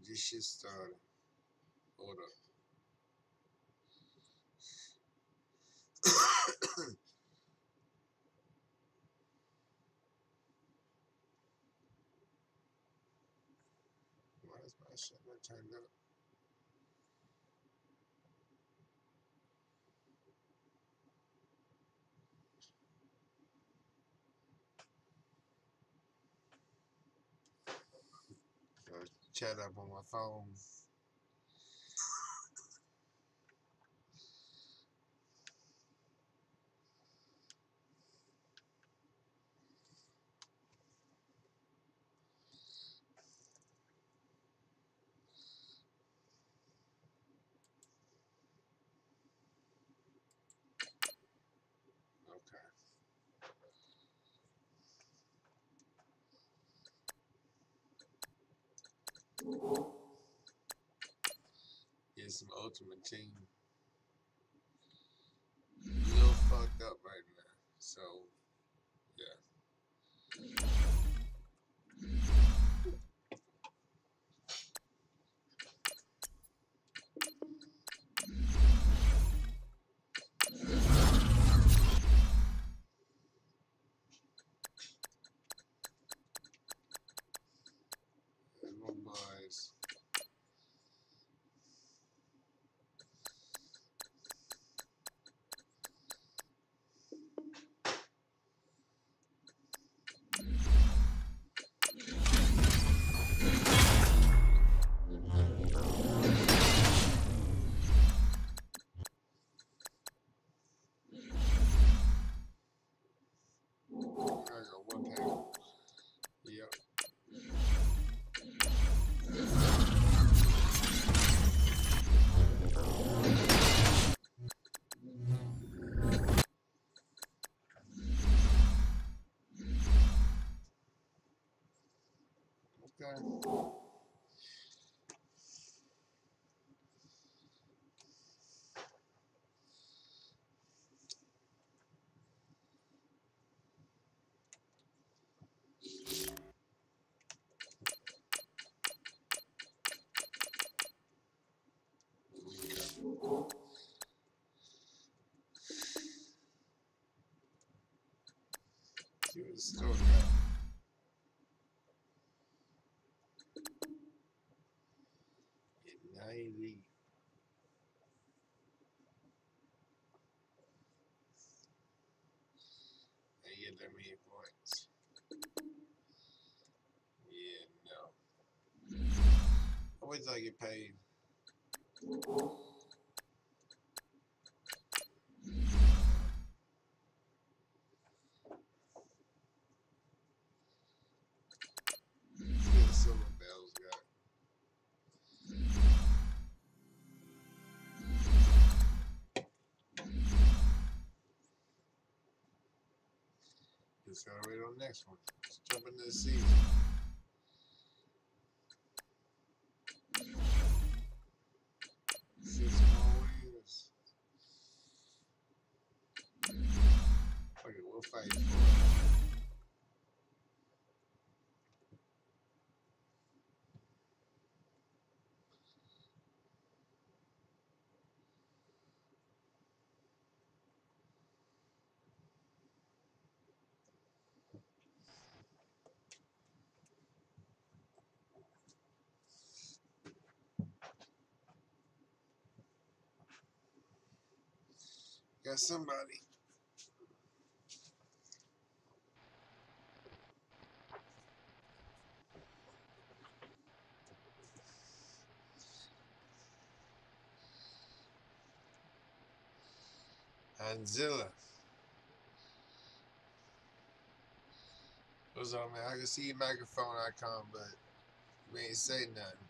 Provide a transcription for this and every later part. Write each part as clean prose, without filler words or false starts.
this shit started. Hold up. Why is my shit not turned up? Chat up on my phone. Okay. Get some Ultimate Team. A little fucked up right now. So, yeah. There's my boys. I got one pack. Yep. Okay. See what the store got. Get 90. And get that many points. Yeah, no. I'll wait till I get paid. See what the Silver Bells got. Just gotta wait on the next one. Let's jump into the season. Six more wins. Okay, we'll fight for it. Got somebody. Anzilla. What's up, man? I can see your microphone icon, but you ain't say nothing.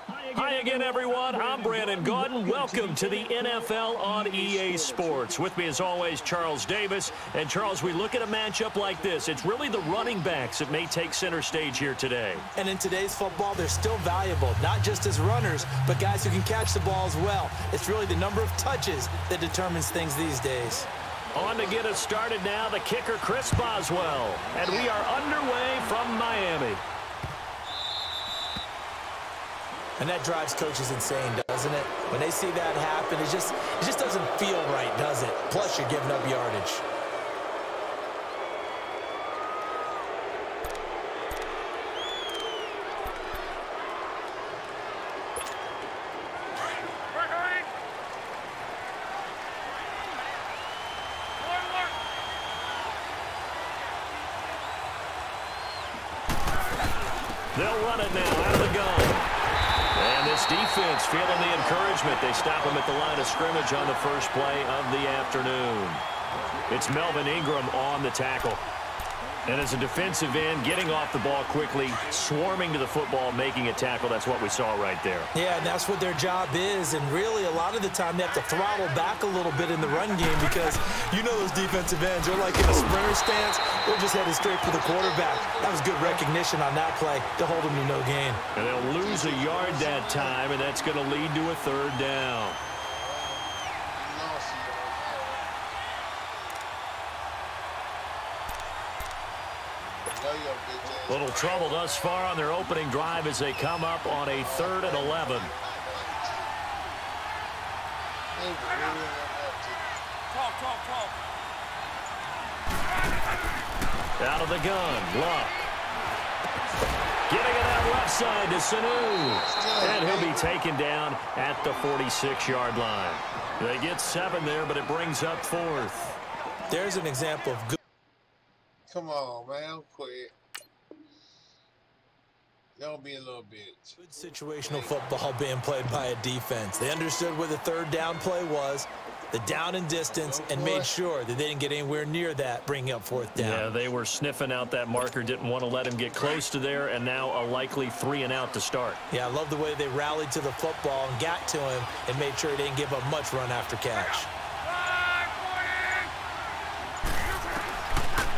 Hi Hi again, everyone. I'm Brandon Gaudin. Welcome to the NFL on EA Sports. With me, as always, Charles Davis. And, Charles, we look at a matchup like this. It's really the running backs that may take center stage here today. And in today's football, they're still valuable, not just as runners, but guys who can catch the ball as well. It's really the number of touches that determines things these days. On to get us started now, the kicker, Chris Boswell. And we are underway from Miami. And that drives coaches insane, doesn't it? When they see that happen, it just doesn't feel right, does it? Plus, you're giving up yardage. They'll run it now out of the gun. And this defense feeling the encouragement. They stop him at the line of scrimmage on the first play of the afternoon. It's Melvin Ingram on the tackle. And as a defensive end, getting off the ball quickly, swarming to the football, making a tackle, that's what we saw right there. Yeah, and that's what their job is. And really, a lot of the time, they have to throttle back a little bit in the run game because you know those defensive ends, they're like in a sprinter stance. They're just headed straight for the quarterback. That was good recognition on that play to hold them to no gain. And they'll lose a yard that time, and that's going to lead to a third down. Little trouble thus far on their opening drive as they come up on a 3rd and 11. Out of the gun, Luck. Getting it out left side to Sanu. And he'll be taken down at the 46-yard line. They get 7 there, but it brings up 4th. There's an example of good. Come on, man. Quit. Don't be a little bitch. Good situational football being played by a defense. They understood where the third down play was, the down and distance, and made sure that they didn't get anywhere near that, bringing up 4th down. Yeah, they were sniffing out that marker, didn't want to let him get close to there, and now a likely 3 and out to start. Yeah, I love the way they rallied to the football and got to him and made sure he didn't give up much run after catch.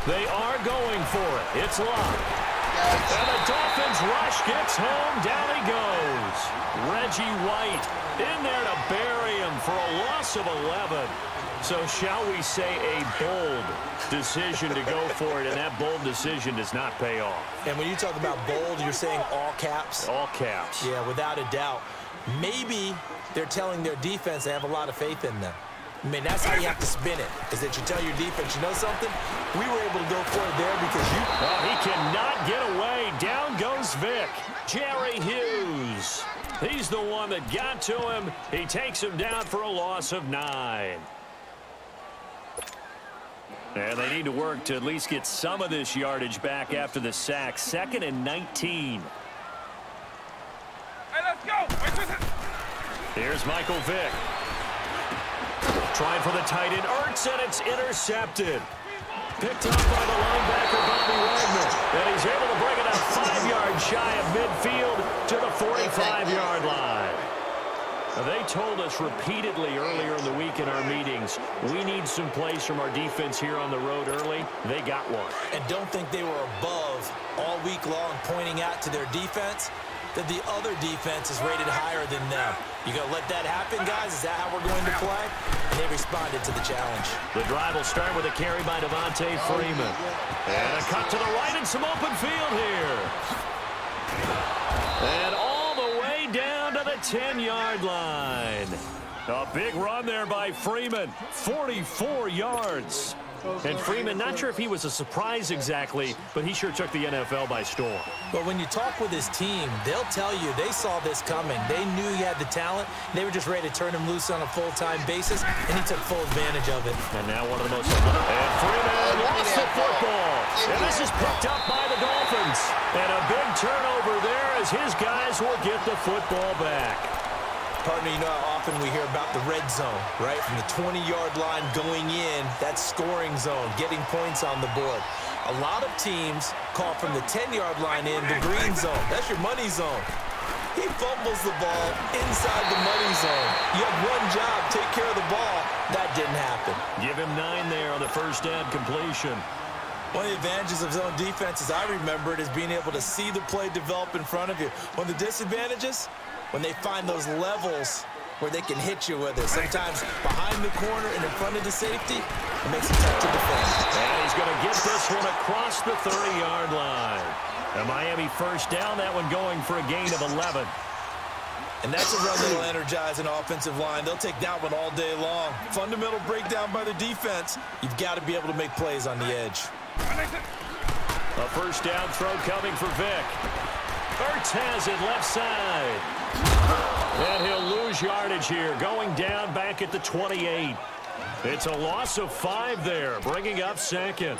They are going for it. It's Luck. And the Dolphins rush gets home. Down he goes. Reggie White in there to bury him for a loss of 11. So shall we say a bold decision to go for it, and that bold decision does not pay off. And when you talk about bold, you're saying all caps? All caps. Yeah, without a doubt. Maybe they're telling their defense they have a lot of faith in them. I mean, that's how you have to spin it, is that you tell your defense, you know something? We were able to go for it there because you... Oh, he cannot get away. Down goes Vic. Jerry Hughes. He's the one that got to him. He takes him down for a loss of 9. And they need to work to at least get some of this yardage back after the sack. 2nd and 19. Hey, let's go. Here's Michael Vick. Trying for the tight end, Ertz, and it's intercepted. Picked up by the linebacker, Bobby Wagner. And he's able to bring it up 5 yards shy of midfield to the 45-yard line. Now, they told us repeatedly earlier in the week in our meetings, we need some plays from our defense here on the road early. They got one. And don't think they were above all week long pointing out to their defense that the other defense is rated higher than them. You gonna let that happen, guys? Is that how we're going to play? And they responded to the challenge. The drive will start with a carry by Devontae Freeman. And a cut to the right and some open field here. And all the way down to the 10-yard line. A big run there by Freeman. 44 yards. And Freeman, not sure if he was a surprise exactly, but he sure took the NFL by storm. But when you talk with his team, they'll tell you they saw this coming. They knew he had the talent. They were just ready to turn him loose on a full-time basis, and he took full advantage of it. And now one of the most... And Freeman lost the football. And this is picked up by the Dolphins. And a big turnover there as his guys will get the football back. Partner, you know how often we hear about the red zone, right? From the 20-yard line going in, that's scoring zone, getting points on the board. A lot of teams call from the 10-yard line in the green zone. That's your money zone. He fumbles the ball inside the money zone. You have one job, take care of the ball. That didn't happen. Give him 9 there on the first down completion. One of the advantages of zone defense, as I remember it, is being able to see the play develop in front of you. One of the disadvantages, when they find those levels where they can hit you with it. Sometimes behind the corner and in front of the safety, it makes it tough to defend. And he's going to get this one across the 30-yard line. A Miami first down, that one going for a gain of 11. And that's a run that'll energize an offensive line. They'll take that one all day long. Fundamental breakdown by the defense. You've got to be able to make plays on the edge. A first down throw coming for Vick. Ertz has it left side. And he'll lose yardage here, going down back at the 28. It's a loss of 5 there, bringing up second.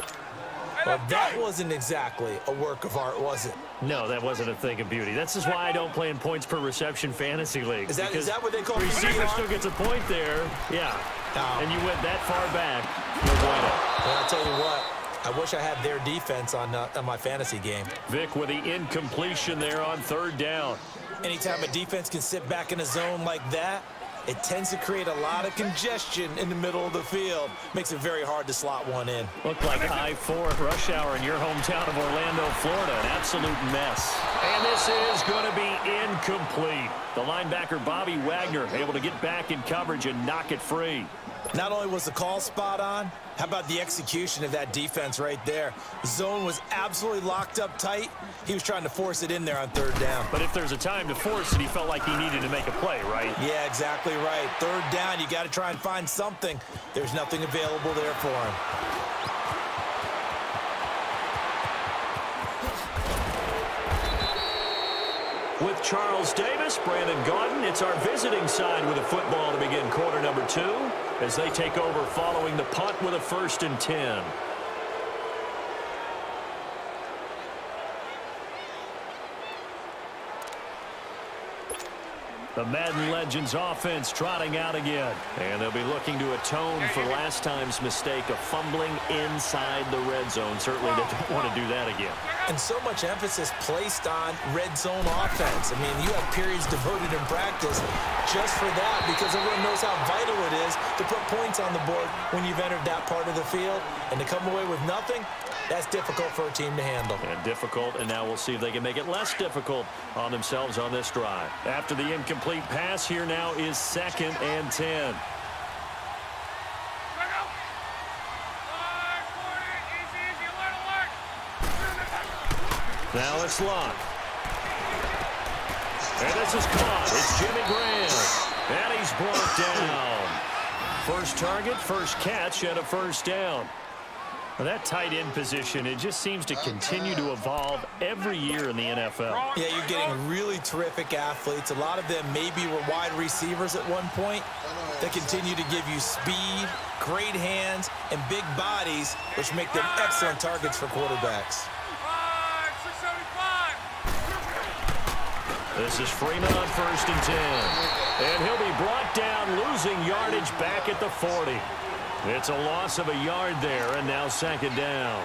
Well, that wasn't exactly a work of art, was it? No, that wasn't a thing of beauty. This is why I don't play in points per reception fantasy leagues. Is that what they call receiver still gets a point there? Yeah. And you went that far back, you'll win it. Well, I'll tell you what. I wish I had their defense on my fantasy game. Vick with the incompletion there on third down. Anytime a defense can sit back in a zone like that, it tends to create a lot of congestion in the middle of the field. Makes it very hard to slot one in. Looked like I-4 at rush hour in your hometown of Orlando, Florida. An absolute mess. And this is going to be incomplete. The linebacker, Bobby Wagner, able to get back in coverage and knock it free. Not only was the call spot on, how about the execution of that defense right there? The zone was absolutely locked up tight. He was trying to force it in there on third down. But if there's a time to force it, he felt like he needed to make a play, right? Yeah, exactly right. Third down, you got to try and find something. There's nothing available there for him. With Charles Davis, Brandon Gaudin, it's our visiting side with a football to begin quarter number 2 as they take over following the punt with a 1st and 10. The Madden Legends offense trotting out again. And they'll be looking to atone for last time's mistake of fumbling inside the red zone. Certainly they don't want to do that again. And so much emphasis placed on red zone offense. I mean, you have periods devoted in practice just for that because everyone knows how vital it is to put points on the board when you've entered that part of the field. And to come away with nothing, that's difficult for a team to handle. And difficult, and now we'll see if they can make it less difficult on themselves on this drive. After the incomplete pass, here now is 2nd and 10. Now it's Luck. And this is caught. It's Jimmy Graham. And he's brought down. First target, first catch, and a first down. Well, that tight end position, it just seems to continue to evolve every year in the NFL. Yeah, you're getting really terrific athletes. A lot of them maybe were wide receivers at one point. They continue to give you speed, great hands, and big bodies, which make them excellent targets for quarterbacks. This is Freeman on 1st and 10. And he'll be brought down, losing yardage back at the 40. It's a loss of a yard there, and now 2nd down.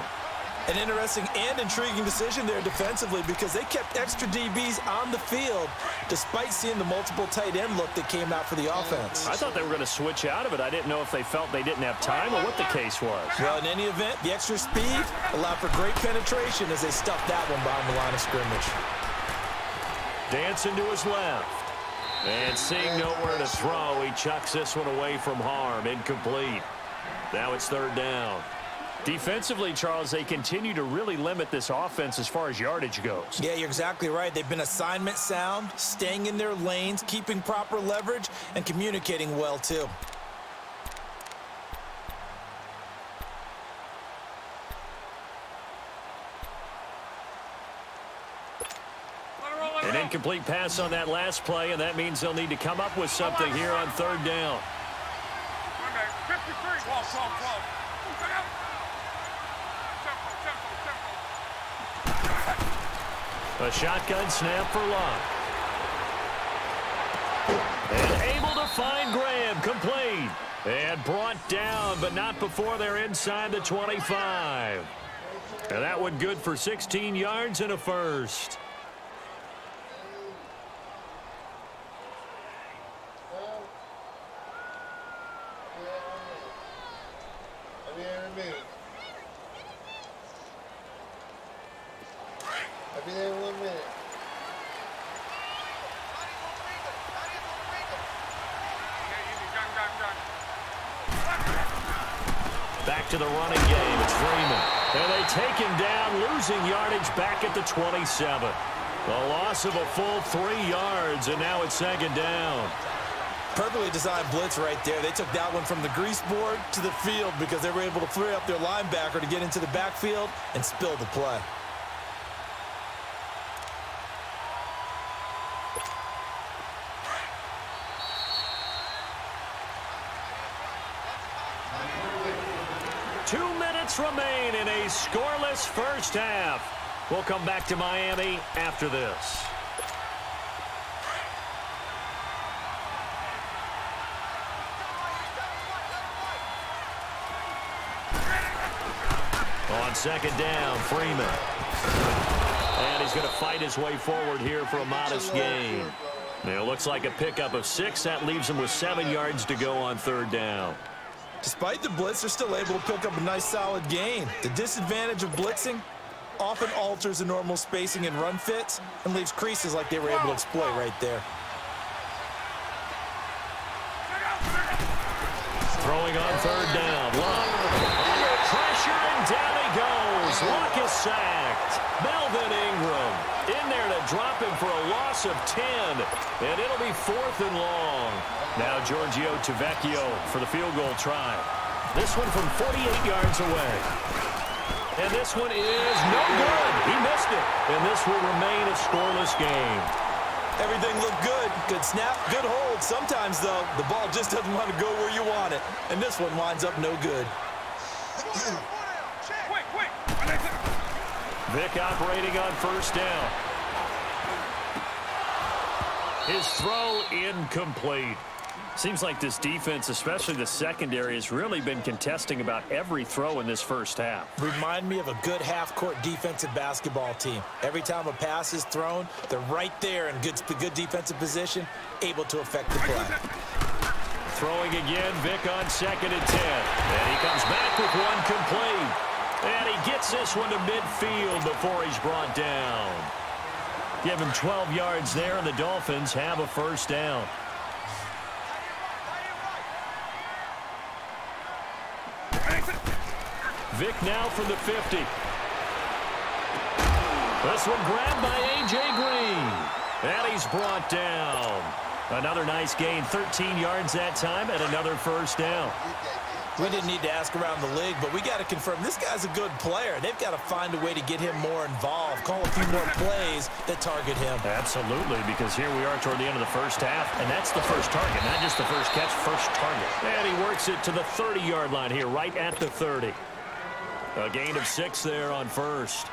An interesting and intriguing decision there defensively because they kept extra DBs on the field despite seeing the multiple tight end look that came out for the offense. I thought they were going to switch out of it. I didn't know if they felt they didn't have time or what the case was. Well, in any event, the extra speed allowed for great penetration as they stuffed that one behind the line of scrimmage. Dancing to his left. And seeing nowhere to throw, he chucks this one away from harm. Incomplete. Now it's 3rd down. Defensively, Charles, they continue to really limit this offense as far as yardage goes. Yeah, you're exactly right. They've been assignment sound, staying in their lanes, keeping proper leverage, and communicating well, too. An incomplete pass on that last play, and that means they'll need to come up with something here on 3rd down. A shotgun snap for Luck. And able to find Graham, complete. And brought down, but not before they're inside the 25. And that one good for 16 yards and a first. there in a minute. I'll be there in 1 minute. Back to the running game. It's Freeman. And they take him down, losing yardage back at the 27. A loss of a full 3 yards, and now it's second down. Perfectly designed blitz right there. They took that one from the grease board to the field because they were able to free up their linebacker to get into the backfield and spill the play. Remain in a scoreless first half. We'll come back to Miami after this. On second down, Freeman. And he's going to fight his way forward here for a modest gain. It looks like a pickup of 6. That leaves him with 7 yards to go on third down. Despite the blitz, they're still able to pick up a nice solid gain. The disadvantage of blitzing often alters the normal spacing and run fits and leaves creases like they were able to exploit right there. Throwing on third down. Luck. Under pressure, and down he goes. Luck is sacked. Melvin Ingram in there to drop him for a loss of 10. And it'll be 4th and long. Now Giorgio Tavecchio for the field goal try. This one from 48 yards away. And this one is no good. He missed it. And this will remain a scoreless game. Everything looked good. Good snap, good hold. Sometimes, though, the ball just doesn't want to go where you want it. And this one winds up no good. Vic operating on first down. His throw incomplete. Seems like this defense, especially the secondary, has really been contesting about every throw in this first half. Remind me of a good half-court defensive basketball team. Every time a pass is thrown, they're right there in good defensive position, able to affect the play. Throwing again, Vic on 2nd and 10. And he comes back with one complete. And he gets this one to midfield before he's brought down. Give him 12 yards there, and the Dolphins have a first down. Vic now from the 50. This one grabbed by A.J. Green. And he's brought down. Another nice gain, 13 yards that time, and another first down. We didn't need to ask around the league, but we got to confirm this guy's a good player. They've got to find a way to get him more involved, call a few more plays that target him. Absolutely, because here we are toward the end of the first half, and that's the first target, not just the first catch, first target. And he works it to the 30-yard line here, right at the 30. A gain of 6 there on first.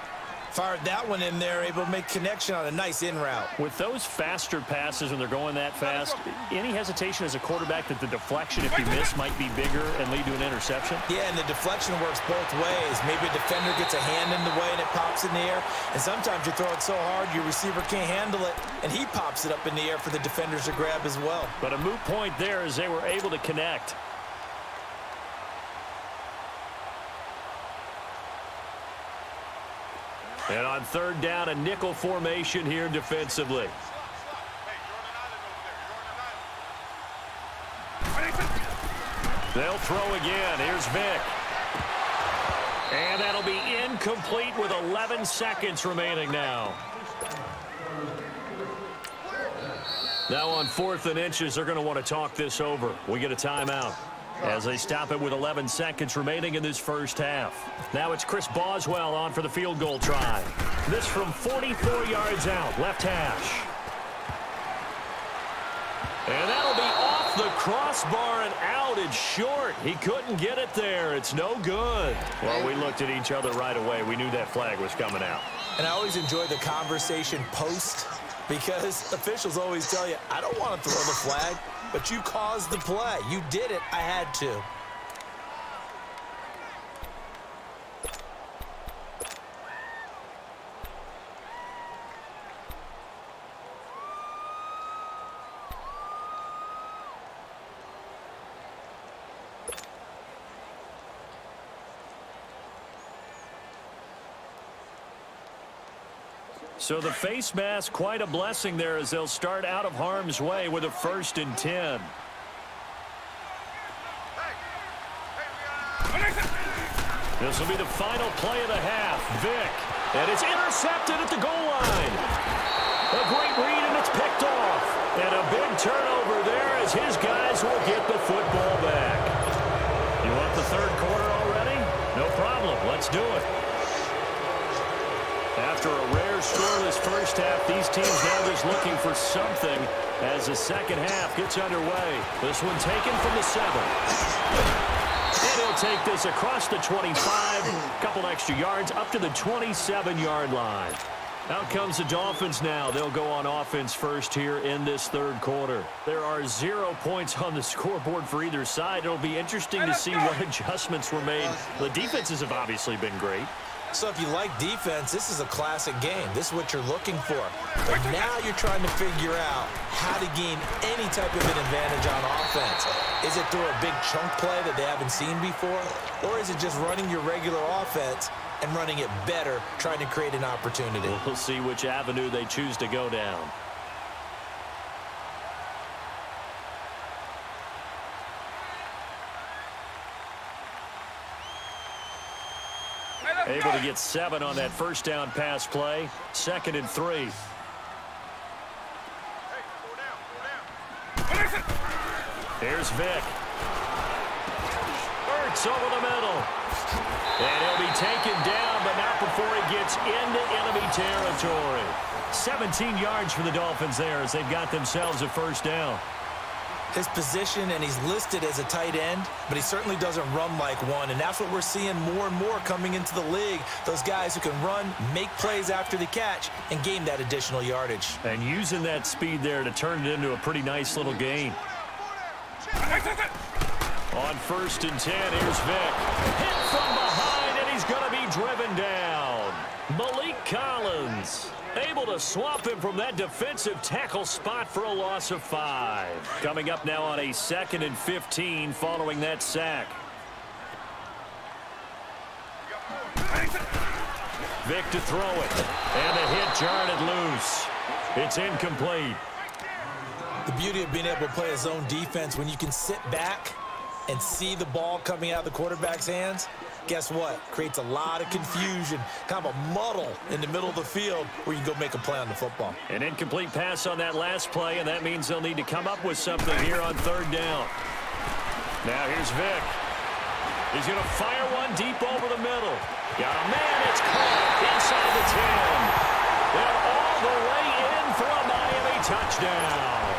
Fired that one in there, able to make connection on a nice in route. With those faster passes when they're going that fast, any hesitation as a quarterback that the deflection, if you miss, might be bigger and lead to an interception? Yeah, and the deflection works both ways. Maybe a defender gets a hand in the way and it pops in the air, and sometimes you throw it so hard your receiver can't handle it, and he pops it up in the air for the defenders to grab as well. But a moot point there as they were able to connect. And on third down, a nickel formation here defensively. They'll throw again. Here's Vic. And that'll be incomplete with 11 seconds remaining now. Now on 4th and inches, they're going to want to talk this over. We get a timeout as they stop it with 11 seconds remaining in this first half. Now it's Chris Boswell on for the field goal try. This from 44 yards out, left hash. And that'll be off the crossbar and out. It's short. He couldn't get it there. It's no good. Well, we looked at each other right away. We knew that flag was coming out. And I always enjoy the conversation post because officials always tell you, I don't want to throw the flag, but you caused the play. You did it. I had to. So the face mask, quite a blessing there as they'll start out of harm's way with a 1st and 10. This will be the final play of the half. Vick, and it's intercepted at the goal line. A great read, and it's picked off. And a big turnover there as his guys will get the football back. You want the 3rd quarter already? No problem. Let's do it. After a rare scoreless first half, these teams now just looking for something as the second half gets underway. This one taken from the 7. And he'll take this across the 25, a couple extra yards up to the 27-yard line. Out comes the Dolphins now. They'll go on offense first here in this 3rd quarter. There are 0 points on the scoreboard for either side. It'll be interesting to see what adjustments were made. The defenses have obviously been great. So if you like defense, this is a classic game. This is what you're looking for. But now you're trying to figure out how to gain any type of an advantage on offense. Is it through a big chunk play that they haven't seen before? Or is it just running your regular offense and running it better, trying to create an opportunity? We'll see which avenue they choose to go down. Able to get 7 on that first down pass play. 2nd and 3. Here's Vick. Ertz over the middle. And he'll be taken down, but not before he gets into enemy territory. 17 yards for the Dolphins there as they've got themselves a first down. His position, and he's listed as a tight end, but he certainly doesn't run like one, and that's what we're seeing more and more coming into the league. Those guys who can run, make plays after the catch, and gain that additional yardage. And using that speed there to turn it into a pretty nice little gain. On 1st and 10, here's Vick. Hit from behind, and he's going to be driven down. Malik Collins able to swap him from that defensive tackle spot for a loss of 5. Coming up now on a 2nd and 15 following that sack. Vick to throw it. And the hit jarred it loose. It's incomplete. The beauty of being able to play a zone defense when you can sit back and see the ball coming out of the quarterback's hands, guess what? Creates a lot of confusion, kind of a muddle in the middle of the field where you can go make a play on the football. An incomplete pass on that last play, and that means they'll need to come up with something here on 3rd down. Now here's Vick. He's going to fire one deep over the middle. Got a man, it's caught inside the 10. They're all the way in for a Miami touchdown.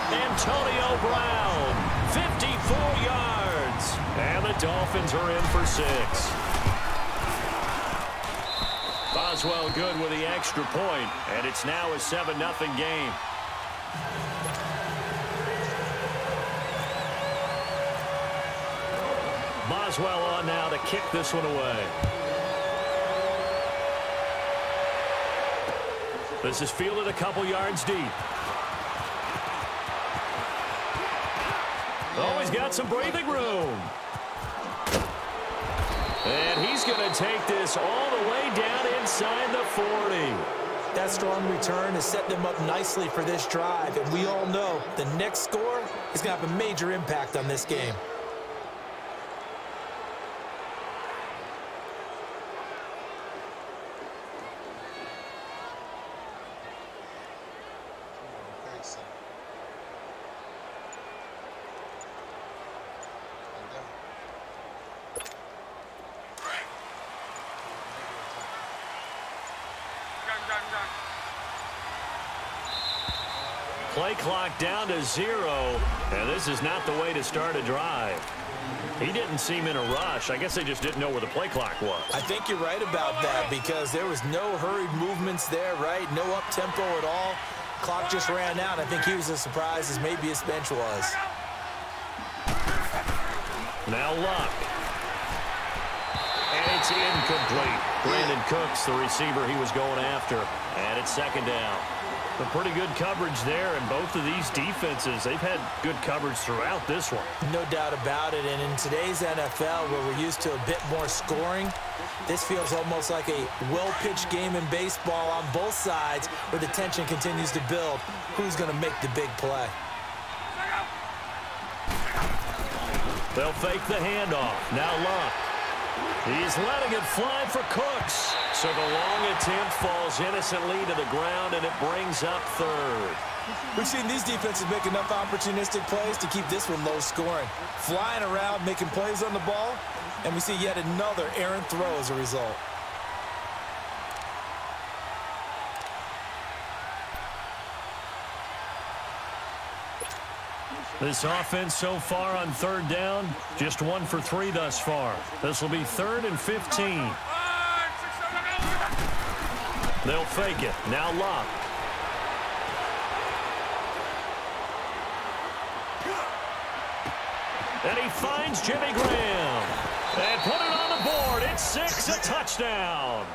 Antonio Brown, 54 yards. And the Dolphins are in for 6. Boswell good with the extra point, and it's now a 7-0 game. Boswell on now to kick this one away. This is fielded a couple yards deep. Oh, he's got some breathing room. And he's going to take this all the way down inside the 40. That strong return has set them up nicely for this drive, and we all know the next score is going to have a major impact on this game. Play clock down to 0, and this is not the way to start a drive. He didn't seem in a rush. I guess they just didn't know where the play clock was. I think you're right about that because there was no hurried movements there, right? No up-tempo at all. Clock just ran out. I think he was as surprised as maybe his bench was. Now Luck. And it's incomplete. Brandon Cooks, the receiver he was going after. And it's 2nd down. Some pretty good coverage there, and both of these defenses, they've had good coverage throughout this one. No doubt about it, and in today's NFL, where we're used to a bit more scoring, this feels almost like a well-pitched game in baseball on both sides where the tension continues to build. Who's going to make the big play? They'll fake the handoff. Now Luck. He's letting it fly for Cooks. So the long attempt falls innocently to the ground, and it brings up third. We've seen these defenses make enough opportunistic plays to keep this one low scoring. Flying around, making plays on the ball, and we see yet another errant throw as a result. This offense so far on third down, just 1 for 3 thus far. This will be 3rd and 15. They'll fake it. Now Luck. And he finds Jimmy Graham. And put it on the board. It's 6, a touchdown.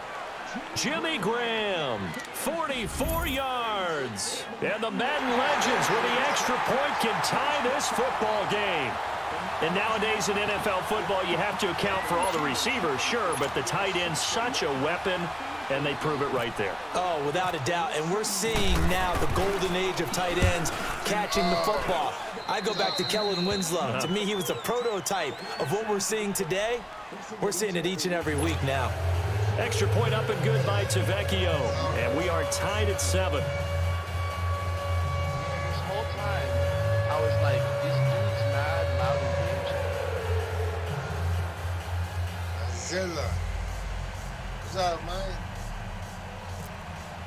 Jimmy Graham, 44 yards. And the Madden Legends with the extra point can tie this football game. And nowadays in NFL football, you have to account for all the receivers, sure, but the tight end's such a weapon, and they prove it right there. Oh, without a doubt. And we're seeing now the golden age of tight ends catching the football. I go back to Kellen Winslow. To me, he was a prototype of what we're seeing today. We're seeing it each and every week now. Extra point up and good by Tavecchio. And we are tied at 7. This whole time, I was like, this dude's mad loud and dangerous. Zilla. What's up, man?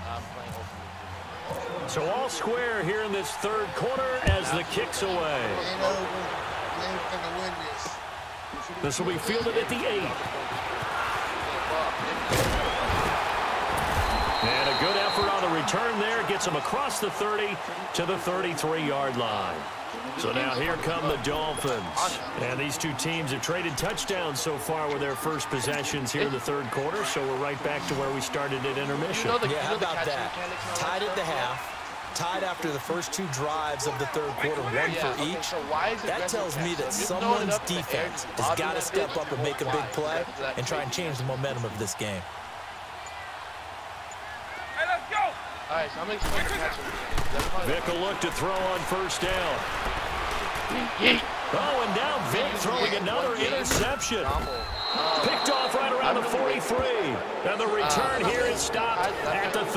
I'm playing Ultimate Team. So all square here in this third quarter as the kick's away. Ain't over. We ain't finna win this. This will be fielded at the 8. And a good effort on the return there. Gets him across the 30 to the 33-yard line. So now here come the Dolphins. And these two teams have traded touchdowns so far with their first possessions here in the third quarter. So we're right back to where we started at intermission. Yeah, how about that? Tied at the half. Tied after the first 2 drives of the third quarter, 1 for each. That tells me that someone's defense has got to step up and make a big play and try and change the momentum of this game. All right, so I'm going to explain the catching. Vic will look to throw on first down. Oh, and now Vic throwing another interception. Picked off right around the 43. And the return here is stopped at the 30.